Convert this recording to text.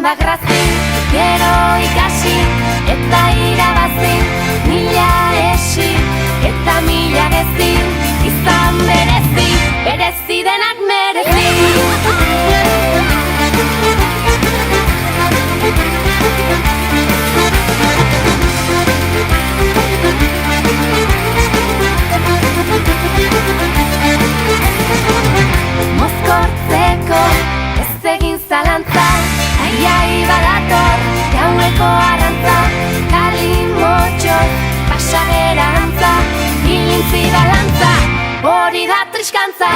Bagrazi, gero ikasi, eta irabazi, mila esi, eta mila gezi, izan berezi, berezi denak merezi. Mozkortzeko ez egin zalantza, aiai badator gaueko arrantza, kalimotxo pasagerantza, ilintzi balantza, hori da triskantza.